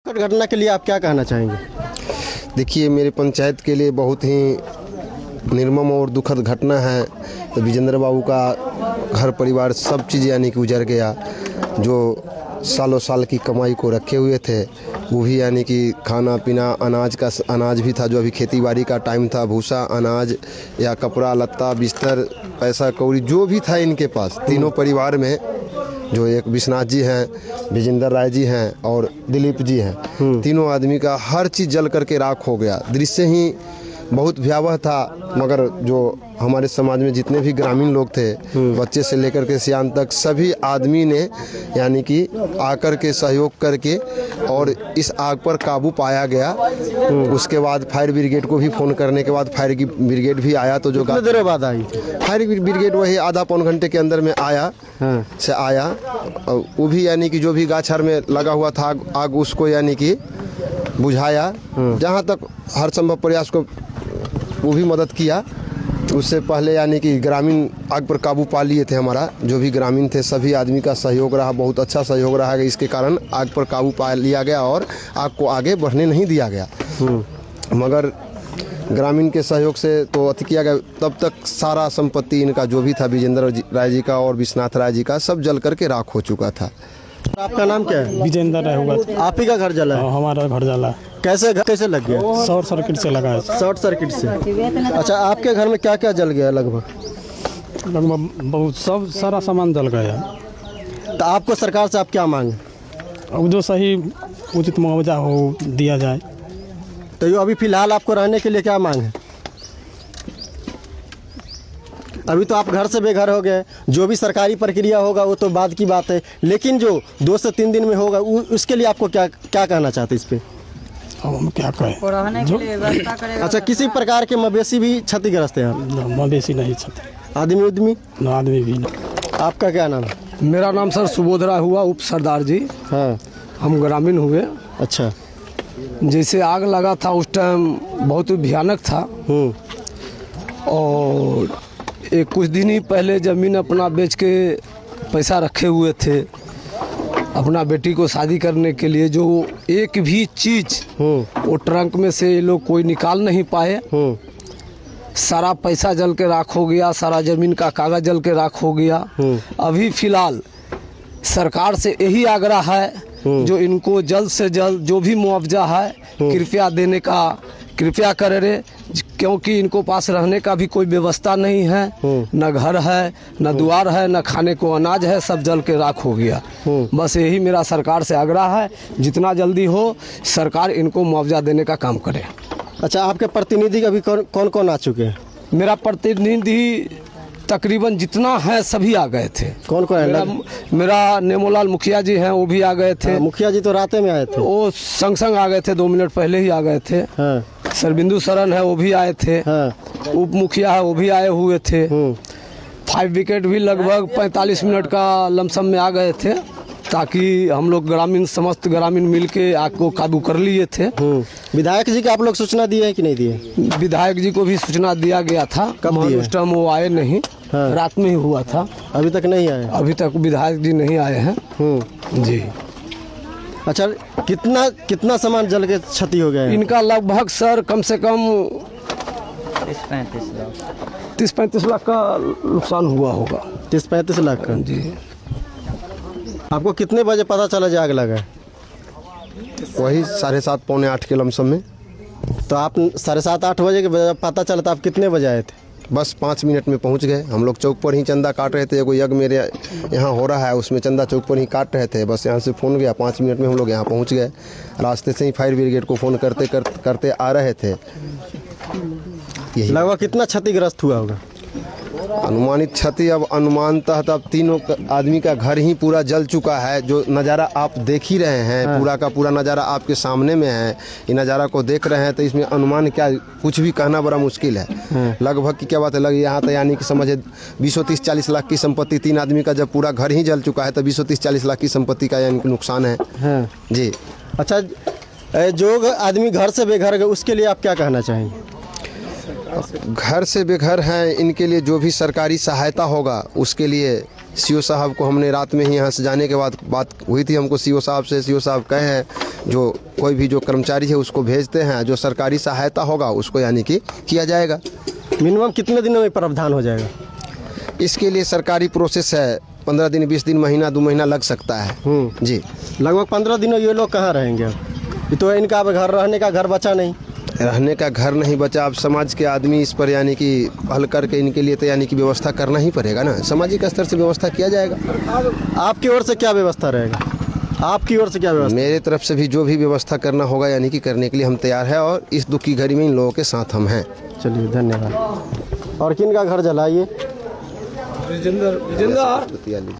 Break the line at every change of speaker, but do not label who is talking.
घटना के लिए आप क्या कहना चाहेंगे?
देखिए, मेरे पंचायत के लिए बहुत ही निर्मम और दुखद घटना है। तो विजेंद्र बाबू का घर परिवार सब चीज़ यानी कि उजड़ गया। जो सालों साल की कमाई को रखे हुए थे वो भी यानी कि खाना पीना, अनाज भी था जो अभी खेती बाड़ी का टाइम था, भूसा, अनाज या कपड़ा लत्ता, बिस्तर, पैसा कौड़ी जो भी था इनके पास, तीनों परिवार में, जो एक विश्वनाथ जी हैं, विजेंद्र राय जी हैं और दिलीप जी हैं, तीनों आदमी का हर चीज़ जल करके राख हो गया। दृश्य ही बहुत भयावह था। मगर जो हमारे समाज में जितने भी ग्रामीण लोग थे, बच्चे से लेकर के सियान तक, सभी आदमी ने यानी कि आकर के सहयोग करके और इस आग पर काबू पाया गया। उसके बाद फायर ब्रिगेड को भी फ़ोन करने के बाद फायर ब्रिगेड भी आया। तो जो
कितने देर बाद आई
फायर ब्रिगेड वही आधा पौन घंटे के अंदर में आया से आया। वो भी यानी कि जो भी गाछार में लगा हुआ था आग उसको यानी कि बुझाया। जहाँ तक हर संभव प्रयास को वो भी मदद किया। उससे पहले यानी कि ग्रामीण आग पर काबू पा लिए थे। हमारा जो भी ग्रामीण थे सभी आदमी का सहयोग रहा, बहुत अच्छा सहयोग रहा। इसके कारण आग पर काबू पा लिया गया और आग को आगे बढ़ने नहीं दिया गया। मगर ग्रामीण के सहयोग से तो अति किया गया। तब तक सारा संपत्ति इनका जो भी था, विजेंद्र राय जी का और विश्वनाथ राय जी का, सब जल करके राख हो चुका था।
आपका नाम क्या है?
विजेंद्र राय हुआ।
आप ही का घर जला है?
हमारा घर जला।
कैसे लग गया?
शॉर्ट सर्किट से लगा है।
शॉर्ट सर्किट से। अच्छा, आपके घर में क्या क्या जल गया लगभग?
बहुत सब सारा सामान जल गया।
तो आपको सरकार से आप क्या मांगे?
अब जो सही उचित मुआवजा हो दिया जाए।
तो ये अभी फिलहाल आपको रहने के लिए क्या मांग है? अभी तो आप घर से बेघर हो गए, जो भी सरकारी प्रक्रिया होगा वो तो बाद की बात है, लेकिन जो 2 से 3 दिन में होगा उसके लिए आपको क्या कहना चाहते इस पे?
अब हम क्या कहें?
अच्छा, किसी प्रकार के मवेशी भी क्षतिग्रस्त है?
मवेशी नहीं क्षति,
आदमी
आदमी भी नहीं।
आपका क्या नाम है?
मेरा नाम सर सुबोध राय हुआ, उप सरदार जी।
हाँ,
हम ग्रामीण हुए।
अच्छा।
जैसे आग लगा था उस टाइम बहुत भयानक था। और एक कुछ दिन ही पहले ज़मीन अपना बेच के पैसा रखे हुए थे अपना बेटी को शादी करने के लिए। जो एक भी चीज़ वो ट्रंक में से ये लोग कोई निकाल नहीं पाए। सारा पैसा जल के राख हो गया, सारा ज़मीन का कागज़ जल के राख हो गया। अभी फ़िलहाल सरकार से यही आग्रह है जो इनको जल्द से जल्द जो भी मुआवजा है कृपया देने का कृपया करे, क्योंकि इनको पास रहने का भी कोई व्यवस्था नहीं है। न घर है, न द्वार है, न खाने को अनाज है, सब जल के राख हो गया। बस यही मेरा सरकार से आग्रह है, जितना जल्दी हो सरकार इनको मुआवजा देने का काम करे।
अच्छा, आपके प्रतिनिधि अभी कौन कौन आ चुके हैं?
मेरा प्रतिनिधि तकरीबन जितना है सभी आ गए थे।
कौन कौन है?
मेरा नेमोलाल मुखिया जी हैं, वो भी आ गए थे।
मुखिया जी तो रात में आए थे।
वो संग आ गए थे, 2 मिनट पहले ही आ गए थे।
हाँ।
सरबिंदु सरन है, वो भी आए थे।
हाँ।
उप मुखिया है, वो भी आए हुए थे। फायर ब्रिगेड भी लगभग 45 मिनट का लमसम में आ गए थे, ताकि हम लोग समस्त ग्रामीण मिल के आग को काबू कर लिए थे।
विधायक जी को आप लोग सूचना दिए हैं कि नहीं दिए?
विधायक जी को भी सूचना दिया गया था।
कब दिए?
उस टाइम वो आए नहीं।
हाँ।
रात में ही हुआ था।
अभी तक नहीं आए?
अभी तक विधायक जी नहीं आए हैं। जी।
अच्छा, कितना सामान जल के क्षति हो गया है?
इनका लगभग सर कम से कम 30-35 लाख का नुकसान हुआ होगा।
30-35 लाख का?
जी।
आपको कितने बजे पता चला जो आग लगा?
वही 7:30 पौने 8 के लमसम में।
तो आप 7:30-8 बजे के पता चला तो आप कितने बजे आए थे?
बस 5 मिनट में पहुंच गए। हम लोग चौक पर ही चंदा काट रहे थे। कोई यज्ञ मेरे यहाँ हो रहा है, उसमें चंदा चौक पर ही काट रहे थे। बस यहाँ से फ़ोन गया, 5 मिनट में हम लोग यहाँ पहुँच गए। रास्ते से ही फायर ब्रिगेड को फ़ोन करते आ रहे थे।
लगभग कितना क्षतिग्रस्त हुआ होगा?
अनुमानित क्षति अब अनुमानतः तब तीनों आदमी का घर ही पूरा जल चुका है। जो नज़ारा आप देख ही रहे हैं, पूरा का पूरा नज़ारा आपके सामने में है। ये नज़ारा को देख रहे हैं तो इसमें अनुमान क्या, कुछ भी कहना बड़ा मुश्किल है। लगभग की क्या बात है, लगी यहाँ तो यानी कि समझे 20-30-40 लाख की संपत्ति, 3 आदमी का जब पूरा घर ही जल चुका है तो 20-30-40 लाख की संपत्ति का यानी कि नुकसान है। जी।
अच्छा, जो आदमी घर से बेघर गए उसके लिए आप क्या कहना चाहेंगे?
घर से बेघर हैं, इनके लिए जो भी सरकारी सहायता होगा उसके लिए सीओ साहब को हमने रात में ही यहाँ से जाने के बाद बात हुई थी हमको सीओ साहब से। सीओ साहब कहे हैं जो कोई भी जो कर्मचारी है उसको भेजते हैं, जो सरकारी सहायता होगा उसको यानी कि किया जाएगा।
मिनिमम कितने दिनों में प्रावधान हो जाएगा?
इसके लिए सरकारी प्रोसेस है, 15 दिन, 20 दिन, महीना, 2 महीना लग सकता है जी।
लगभग 15 दिनों ये लोग कहाँ रहेंगे? ये तो इनका अब घर रहने का घर बचा नहीं।
रहने का घर नहीं बचा। अब समाज के आदमी इस पर यानी कि हल करके इनके लिए तो यानी कि व्यवस्था करना ही पड़ेगा ना, सामाजिक स्तर से व्यवस्था किया जाएगा।
आपकी ओर से क्या व्यवस्था रहेगा? आपकी ओर से क्या व्यवस्था?
मेरे तरफ से भी जो भी व्यवस्था करना होगा यानी कि करने के लिए हम तैयार हैं, और इस दुख की घड़ी में इन लोगों के साथ हम हैं।
चलिए, धन्यवाद। और किन का घर जलाइए?